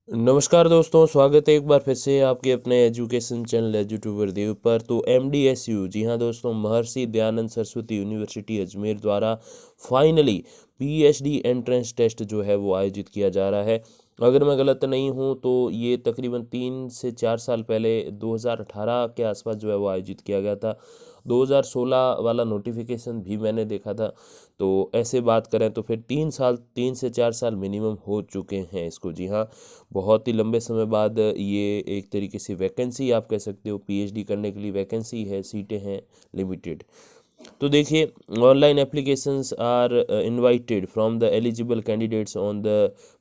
नमस्कार दोस्तों, स्वागत है एक बार फिर से आपके अपने एजुकेशन चैनल एजुट्यूबर देव पर। तो MDSU, जी हाँ दोस्तों, महर्षि दयानंद सरस्वती यूनिवर्सिटी अजमेर द्वारा फाइनली PhD एंट्रेंस टेस्ट जो है वो आयोजित किया जा रहा है। अगर मैं गलत नहीं हूँ तो ये तकरीबन 3 से 4 साल पहले 2018 के आसपास जो है वो आयोजित किया गया था। 2016 वाला नोटिफिकेशन भी मैंने देखा था। तो ऐसे बात करें तो फिर 3 से 4 साल मिनिमम हो चुके हैं इसको। जी हाँ, बहुत ही लंबे समय बाद ये एक तरीके से वैकेंसी आप कह सकते हो, PhD करने के लिए वैकेंसी है, सीटें हैं लिमिटेड। तो देखिए, online applications are invited from the eligible candidates on the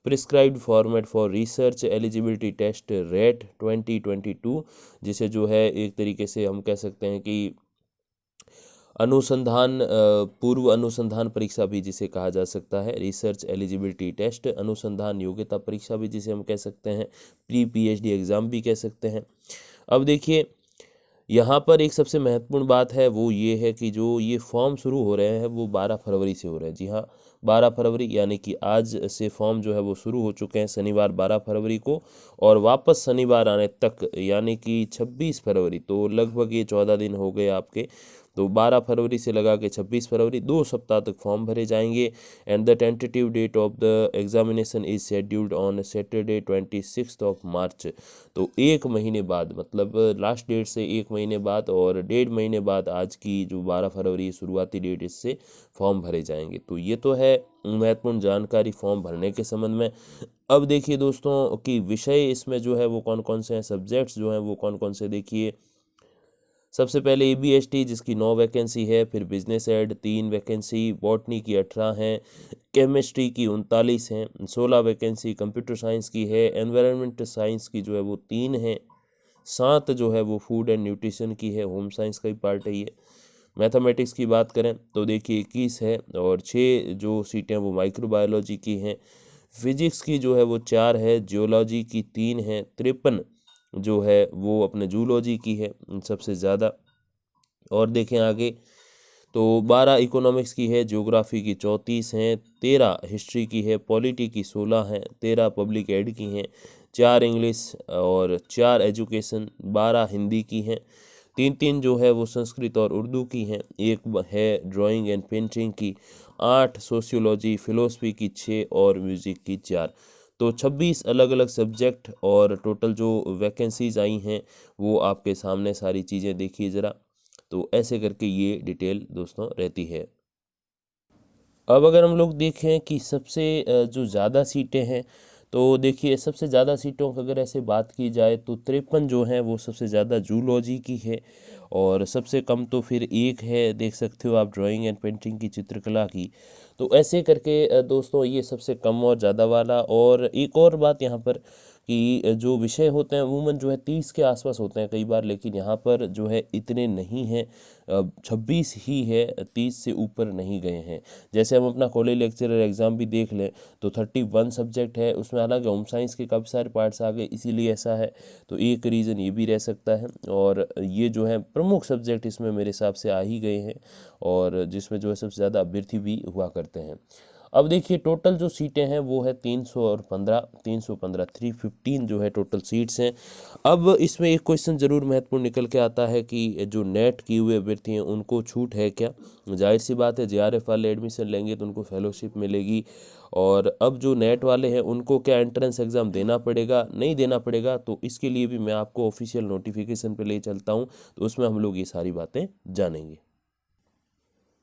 prescribed format for research eligibility test RET 2022, जिसे जो है एक तरीके से हम कह सकते हैं कि पूर्व अनुसंधान परीक्षा भी जिसे कहा जा सकता है, रिसर्च एलिजिबिलिटी टेस्ट, अनुसंधान योग्यता परीक्षा भी जिसे हम कह सकते हैं, PhD एग्ज़ाम भी कह सकते हैं। अब देखिए, यहाँ पर एक सबसे महत्वपूर्ण बात है वो ये है कि जो ये फॉर्म शुरू हो रहे हैं वो 12 फरवरी से हो रहे हैं। जी हाँ, 12 फरवरी यानी कि आज से फॉर्म जो है वो शुरू हो चुके हैं, शनिवार 12 फरवरी को, और वापस शनिवार आने तक यानी कि 26 फरवरी, तो लगभग ये 14 दिन हो गए आपके। तो 12 फरवरी से लगा के 26 फरवरी, 2 सप्ताह तक फॉर्म भरे जाएंगे। And the tentative date of the examination is scheduled on Saturday 26 तो 1 महीने बाद, मतलब लास्ट डेट से 1 महीने बाद और 1.5 महीने बाद आज की जो 12 फरवरी शुरुआती डेट, इससे फॉर्म भरे जाएंगे। तो ये तो है महत्वपूर्ण जानकारी फॉर्म भरने के संबंध में। अब देखिए दोस्तों कि विषय इसमें जो है वो कौन कौन से हैं, सब्जेक्ट्स जो हैं वो कौन कौन से, देखिए सबसे पहले ABST जिसकी 9 वैकेंसी है, फिर बिजनेस एड 3 वैकेंसी, बॉटनी की 18 हैं, केमिस्ट्री की 39 हैं, 16 वैकेंसी कंप्यूटर साइंस की है, एनवायरनमेंट साइंस की जो है वो 3 हैं, 7 जो है वो फूड एंड न्यूट्रिशन की है, होम साइंस का ही पार्ट है ये। मैथमेटिक्स की बात करें तो देखिए 21 है, और 6 जो सीटें वो माइक्रोबायोलॉजी की हैं। फिजिक्स की जो है वो 4 है, जियोलॉजी की 3 है, 53 जो है वो अपने जूलॉजी की है सबसे ज़्यादा। और देखें आगे तो 12 इकोनॉमिक्स की है, ज्योग्राफी की 34 हैं, 13 हिस्ट्री की है, पॉलिटी की 16 हैं, 13 पब्लिक एड की हैं, 4 इंग्लिश और 4 एजुकेशन, 12 हिंदी की हैं, 3 जो है वो संस्कृत और उर्दू की हैं, एक है ड्राइंग एंड पेंटिंग की, 8 सोशियोलॉजी फिलोसफी की 6 और म्यूज़िक की 4। तो 26 अलग अलग सब्जेक्ट और टोटल जो वैकेंसीज आई हैं वो आपके सामने सारी चीज़ें देखिए ज़रा। तो ऐसे करके ये डिटेल दोस्तों रहती है। अब अगर हम लोग देखें कि सबसे जो ज़्यादा सीटें हैं, तो देखिए सबसे ज़्यादा सीटों की अगर ऐसे बात की जाए तो 53 जो हैं वो सबसे ज़्यादा जूलॉजी की है, और सबसे कम तो फिर एक है, देख सकते हो आप, ड्राइंग एंड पेंटिंग की, चित्रकला की। तो ऐसे करके दोस्तों ये सबसे कम और ज़्यादा वाला। और एक और बात यहाँ पर कि जो विषय होते हैं अमूमन जो है 30 के आसपास होते हैं कई बार, लेकिन यहाँ पर जो है इतने नहीं हैं, 26 ही है, 30 से ऊपर नहीं गए हैं। जैसे हम अपना कॉलेज लेक्चरर एग्ज़ाम भी देख लें तो 31 सब्जेक्ट है उसमें, हालांकि होम साइंस के काफ़ी सारे पार्ट्स आ गए इसीलिए ऐसा है। तो एक रीज़न ये भी रह सकता है, और ये जो है प्रमुख सब्जेक्ट इसमें मेरे हिसाब से आ ही गए हैं, और जिसमें जो है सबसे ज़्यादा अभ्यर्थी भी हुआ करते हैं। अब देखिए टोटल जो सीटें हैं वो है 315 315 जो है टोटल सीट्स हैं। अब इसमें एक क्वेश्चन ज़रूर महत्वपूर्ण निकल के आता है कि जो नेट किए हुए अभ्यर्थी हैं उनको छूट है क्या। जाहिर सी बात है, JRF वाले एडमिशन लेंगे तो उनको फेलोशिप मिलेगी, और अब जो नेट वाले हैं उनको क्या एंट्रेंस एग्ज़ाम देना पड़ेगा, नहीं देना पड़ेगा, तो इसके लिए भी मैं आपको ऑफिशियल नोटिफिकेशन पे ले चलता हूँ, तो उसमें हम लोग ये सारी बातें जानेंगे।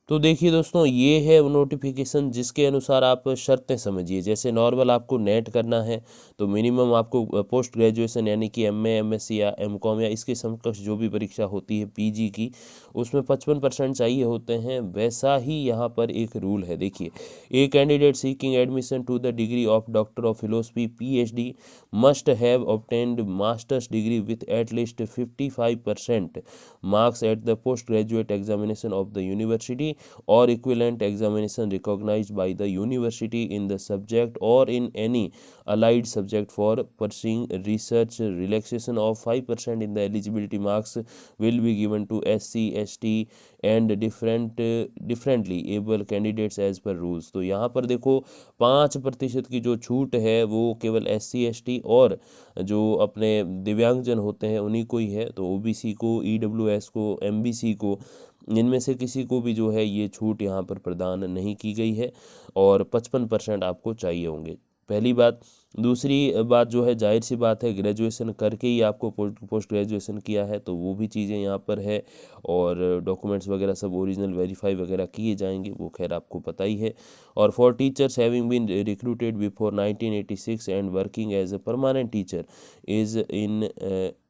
तो देखिए दोस्तों, ये है वो नोटिफिकेशन जिसके अनुसार आप शर्तें समझिए। जैसे नॉर्मल आपको नेट करना है तो मिनिमम आपको पोस्ट ग्रेजुएशन यानी कि MA MSc या MCOM या इसके समकक्ष जो भी परीक्षा होती है PG की, उसमें 55% चाहिए होते हैं। वैसा ही यहाँ पर एक रूल है, देखिए, a candidate seeking admission to the degree of doctor of philosophy PhD must have obtained master's degree with at least 55% marks at the post graduate examination of the university or equivalent examination recognized by the university in the subject or in any allied subject for pursuing research. Relaxation of 5% in the eligibility marks will be given to SC, ST and differently able candidates as per rules। तो यहाँ पर देखो 5% की जो छूट है वो केवल SC, ST और जो अपने दिव्यांगजन होते हैं उन्हीं को ही है। तो OBC को, EWS को, MBC को, इनमें से किसी को भी जो है ये छूट यहाँ पर प्रदान नहीं की गई है और 55% आपको चाहिए होंगे, पहली बात। दूसरी बात जो है, जाहिर सी बात है ग्रेजुएशन करके ही आपको पोस्ट ग्रेजुएशन किया है तो वो भी चीज़ें यहाँ पर है और डॉक्यूमेंट्स वगैरह सब ओरिजिनल वेरीफाई वगैरह किए जाएंगे, वो खैर आपको पता ही है। और for teachers having been recruited before 1986 and working as a permanent teacher is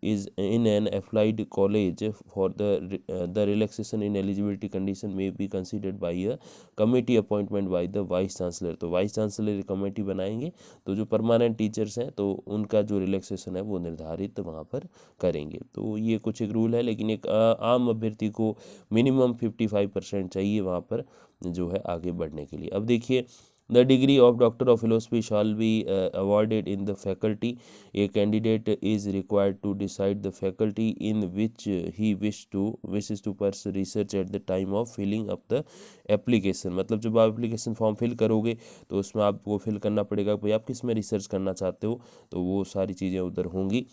in an applied college for the relaxation in eligibility condition may be considered by a committee appointment by the vice chancellor। तो vice chancellor committee बनाएंगे तो जो permanent teachers हैं तो उनका जो relaxation है वो निर्धारित वहाँ पर करेंगे। तो ये कुछ एक रूल है, लेकिन एक आम अभ्यर्थी को मिनिमम 55% चाहिए वहाँ पर जो है आगे बढ़ने के लिए। अब देखिए, The degree of Doctor of Philosophy shall be awarded in the faculty. A candidate is required to decide the faculty in which he wishes to pursue research at the time of filling up the application। मतलब जब आप application form fill करोगे तो उसमें आपको fill करना पड़ेगा भाई आप किस में रिसर्च करना चाहते हो, तो वो सारी चीज़ें उधर होंगी।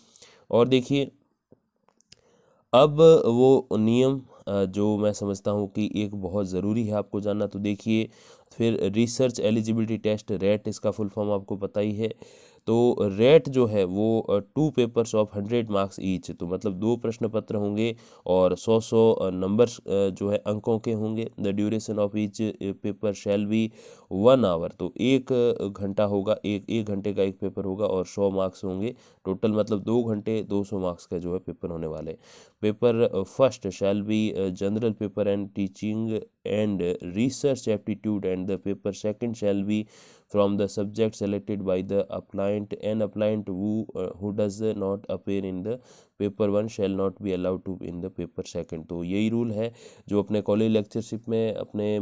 और देखिए, अब वो नियम जो मैं समझता हूँ कि एक बहुत ज़रूरी है आपको जानना। तो देखिए, फिर रिसर्च एलिजिबिलिटी टेस्ट रेट, इसका फुल फॉर्म आपको पता ही है। तो रेट जो है वो 2 पेपर्स ऑफ 100 मार्क्स ईच, तो मतलब 2 प्रश्न पत्र होंगे और 100 नंबर्स जो है अंकों के होंगे। The duration of each paper shall be 1 hour, तो 1 घंटा होगा, एक घंटे का एक पेपर होगा और 100 मार्क्स होंगे टोटल, मतलब 2 घंटे 200 मार्क्स का जो है पेपर होने वाले। Paper first shall be general paper and teaching and research aptitude, and the paper second shall be from the subject selected by the applicant. An applicant who does not appear in the paper 1 shall not be allowed to in the paper second. तो यही rule है जो अपने college lectureship में अपने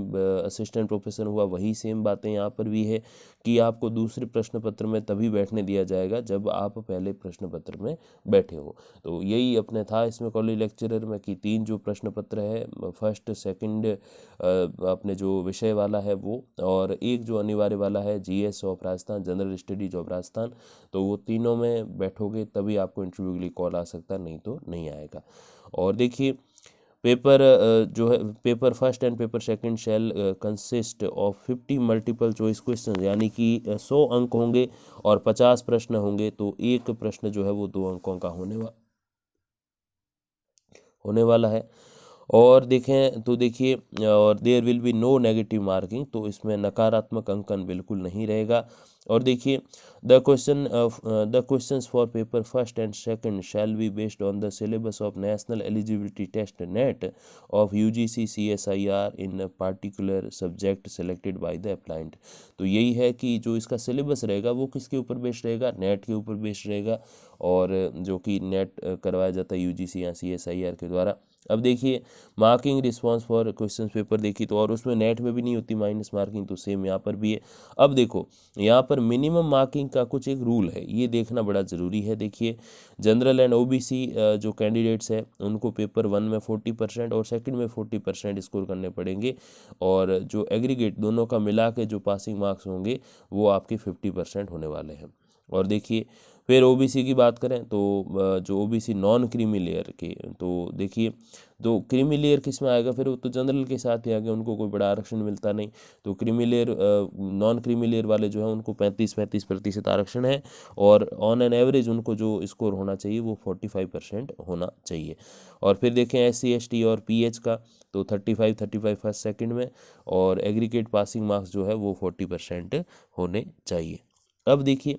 assistant professor हुआ, वही same बातें यहाँ पर भी है कि आपको दूसरे प्रश्न पत्र में तभी बैठने दिया जाएगा जब आप पहले प्रश्न पत्र में बैठे हो। तो यही अपने था इसमें कॉलेज लेक्चरर में कि 3 जो प्रश्न पत्र है, फर्स्ट सेकंड अपने जो विषय वाला है वो, और एक जो अनिवार्य वाला है GS of Rajasthan, general studies of Rajasthan. तो वो तीनों में बैठोगे तभी आपको इंटरव्यू के लिए कॉल आ सकता है, नहीं तो नहीं आएगा। और देखिए, पेपर जो है paper first and paper second shell consist of 50 multiple choice question, यानी कि 100 अंक होंगे और 50 प्रश्न होंगे। तो एक प्रश्न जो है वो 2 अंकों का होने वाला है। और देखें तो देखिए, और there will be no negative marking, तो इसमें नकारात्मक अंकन बिल्कुल नहीं रहेगा। और देखिए, the questions for paper first and second shall be based on the syllabus of national eligibility test NET of UGC CSIR in particular subject selected by the applicant. तो यही है कि जो इसका सिलेबस रहेगा वो किसके ऊपर बेस्ड रहेगा, नेट के ऊपर बेस्ड रहेगा, और जो कि नेट करवाया जाता है UGC या CSIR के द्वारा। अब देखिए, marking response for question paper देखिए तो, और उसमें नेट में भी नहीं होती माइनस मार्किंग, तो सेम यहाँ पर भी है। अब देखो, यहाँ पर मिनिमम मार्किंग का कुछ एक रूल है, ये देखना बड़ा ज़रूरी है। देखिए, जनरल एंड OBC जो कैंडिडेट्स हैं उनको पेपर 1 में 40% और सेकंड में 40% स्कोर करने पड़ेंगे, और जो एग्रीगेट दोनों का मिला के जो पासिंग मार्क्स होंगे वो आपके 50% होने वाले हैं। और देखिए, फिर OBC की बात करें तो जो OBC नॉन क्रीमी लेयर के, तो देखिए, तो क्रीमी लेयर किस में आएगा, फिर वो तो जनरल के साथ ही आ गया, उनको कोई बड़ा आरक्षण मिलता नहीं। तो creamy layer non creamy layer वाले जो है उनको 35% आरक्षण है, और ऑन एन एवरेज उनको जो स्कोर होना चाहिए वो 45% होना चाहिए। और फिर देखें SC ST और PH का, तो 35 फर्स्ट सेकंड में, और एग्रीगेट पासिंग मार्क्स जो है वो 40% होने चाहिए। अब देखिए,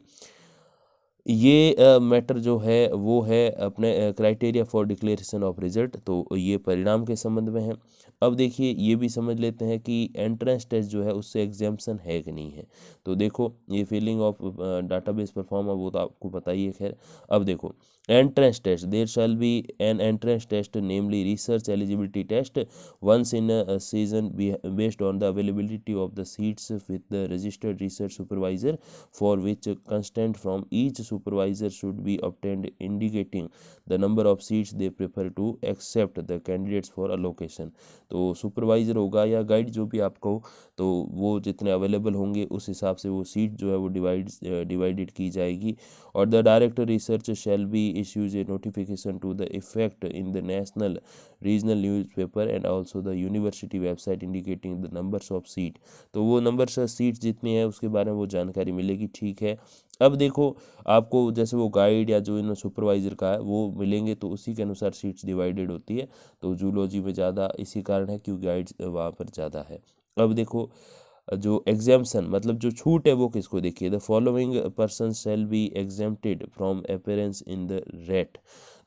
ये मैटर जो है वो है अपने criteria for declaration of result, तो ये परिणाम के संबंध में है। अब देखिए ये भी समझ लेते हैं कि एंट्रेंस टेस्ट जो है उससे एग्जाम्पशन है कि नहीं है। तो देखो ये फिलिंग ऑफ डाटाबेस परफॉर्म, वो तो आपको पता ही है खैर। अब देखो entrance test, there shall be an entrance test namely research eligibility test once in a season based on the availability of the seats with the registered research supervisor, for which consent from each supervisor should be obtained indicating the number of seats they prefer to accept the candidates for allocation। तो supervisor होगा या guide जो भी आपको हो, तो वो जितने अवेलेबल होंगे उस हिसाब से वो सीट जो है वो डिवाइडेड की जाएगी। और the director research shall be issues a notification to the effect in the national regional newspaper and also the university website indicating the numbers of seat. तो वो नंबर्स ऑफ सीट जितनी है उसके बारे में वो जानकारी मिलेगी, ठीक है। अब देखो आपको जैसे वो गाइड या जो इन सुपरवाइज़र का है वो मिलेंगे तो उसी के अनुसार सीट्स डिवाइडेड होती है। तो जूलॉजी में ज़्यादा इसी कारण है क्योंकि गाइड्स वहाँ पर ज़्यादा है। अब देखो जो एग्जाम्पशन मतलब जो छूट है वो किसको, देखिए the following person shall be exempted from appearance in the RET.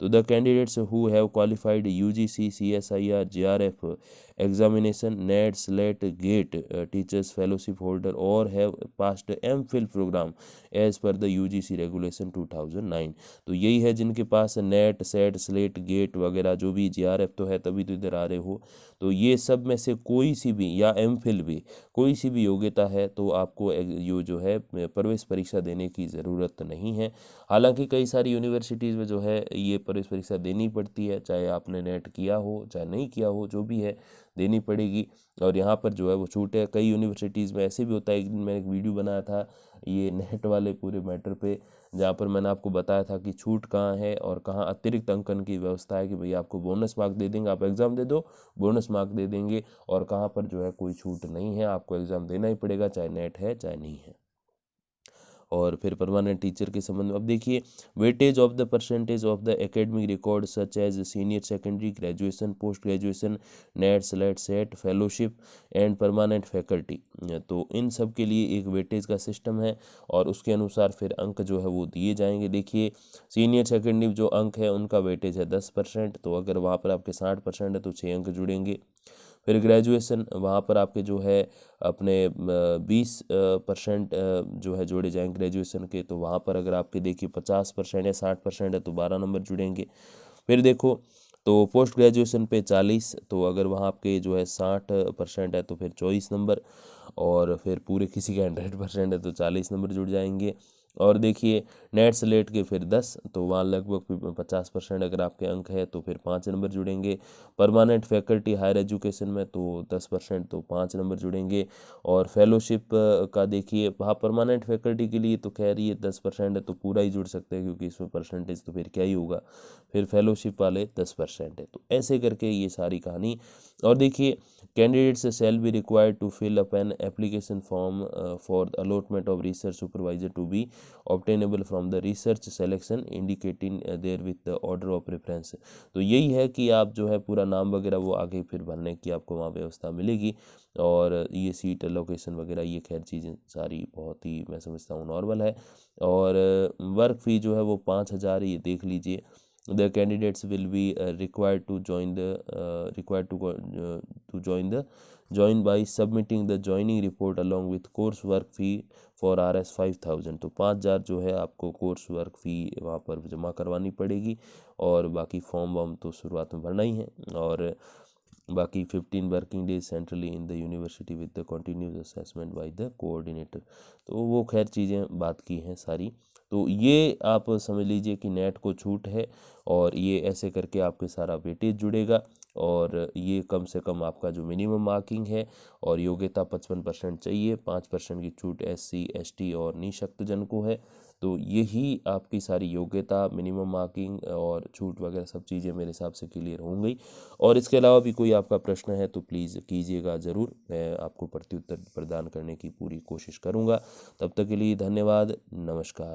तो the candidates who have qualified UGC CSIR JRF examination NET SLET GATE teachers fellowship holder और have passed MPhil programme as per the UGC regulation 2009। तो यही है जिनके पास NET SET SLET GATE वगैरह जो भी JRF तो है तभी तो इधर आ रहे हो। तो ये सब में से कोई सी भी या MPhil भी कोई सी भी योग्यता है तो आपको ये जो है प्रवेश परीक्षा देने की ज़रूरत नहीं है। हालांकि कई सारी यूनिवर्सिटीज़ में जो है ये प्रवेश परीक्षा देनी पड़ती है, चाहे आपने नेट किया हो चाहे नहीं किया हो, जो भी है देनी पड़ेगी। और यहाँ पर जो है वो छूट है। कई यूनिवर्सिटीज़ में ऐसे भी होता है, एक दिन मैंने एक वीडियो बनाया था ये नेट वाले पूरे मैटर पे, जहाँ पर मैंने आपको बताया था कि छूट कहाँ है और कहाँ अतिरिक्त अंकन की व्यवस्था है कि भैया आपको बोनस मार्क दे देंगे, आप एग्ज़ाम दे दो बोनस मार्क दे देंगे, और कहाँ पर जो है कोई छूट नहीं है, आपको एग्ज़ाम देना ही पड़ेगा चाहे नेट है चाहे नहीं है। और फिर परमानेंट टीचर के संबंध में अब देखिए weightage of the percentage of the academic record such as senior secondary graduation post graduation NET SLET SET fellowship and permanent faculty. तो इन सब के लिए एक वेटेज का सिस्टम है और उसके अनुसार फिर अंक जो है वो दिए जाएंगे। देखिए सीनियर सेकेंडरी जो अंक है उनका वेटेज है 10%, तो अगर वहाँ पर आपके 60% है तो 6 अंक जुड़ेंगे। फिर ग्रेजुएशन वहाँ पर आपके जो है अपने 20% जो है जोड़े जाएंगे ग्रेजुएशन के, तो वहाँ पर अगर आपके देखिए 50% या 60% है तो 12 नंबर जुड़ेंगे। फिर देखो तो पोस्ट ग्रेजुएशन पे 40, तो अगर वहाँ आपके जो है 60% है तो फिर 24 नंबर, और फिर पूरे किसी का 100% है तो 40 नंबर जुड़ जाएंगे। और देखिए नेट स्लेट के फिर 10, तो वहाँ लगभग 50% अगर आपके अंक है तो फिर 5 नंबर जुड़ेंगे। परमानेंट फैकल्टी हायर एजुकेशन में तो 10%, तो 5 नंबर जुड़ेंगे। और फेलोशिप का देखिए वहाँ परमानेंट फैकल्टी के लिए तो खैर ये 10% है तो पूरा ही जुड़ सकते हैं क्योंकि इसमें परसेंटेज तो फिर क्या ही होगा। फिर फेलोशिप वाले 10% है, तो ऐसे करके ये सारी कहानी। और देखिए candidates shall be required to fill up an application form for allotment of research supervisor to be obtainable from the research selection indicating their with the order of preference. तो यही है कि आप जो है पूरा नाम वगैरह वो आगे फिर भरने की आपको वहाँ व्यवस्था मिलेगी। और ये सीट लोकेशन वगैरह ये खैर चीज़ें सारी बहुत ही मैं समझता हूँ नॉर्मल है। और वर्क फ़ी जो है वो 5,000 ये देख लीजिए। The candidates will be required to join by submitting the joining report along with course work fee for RS 5,000। तो 5,000 जो है आपको कोर्स वर्क फ़ी वहाँ पर जमा करवानी पड़ेगी, और बाकी फॉर्म वॉर्म तो शुरुआत में भरना ही है। और बाकी 15 working days centrally in the university with the continuous assessment by the coordinator. तो वो खैर चीज़ें बात की हैं सारी। तो ये आप समझ लीजिए कि नेट को छूट है, और ये ऐसे करके आपके सारा वेटेज जुड़ेगा। और ये कम से कम आपका जो मिनिमम मार्किंग है और योग्यता 55% चाहिए, 5% की छूट SC ST और निःशक्तजन को है। तो यही आपकी सारी योग्यता मिनिमम मार्किंग और छूट वगैरह सब चीज़ें मेरे हिसाब से क्लियर होंगी। और इसके अलावा भी कोई आपका प्रश्न है तो प्लीज़ कीजिएगा ज़रूर, मैं आपको प्रत्युत्तर प्रदान करने की पूरी कोशिश करूँगा। तब तक के लिए धन्यवाद, नमस्कार।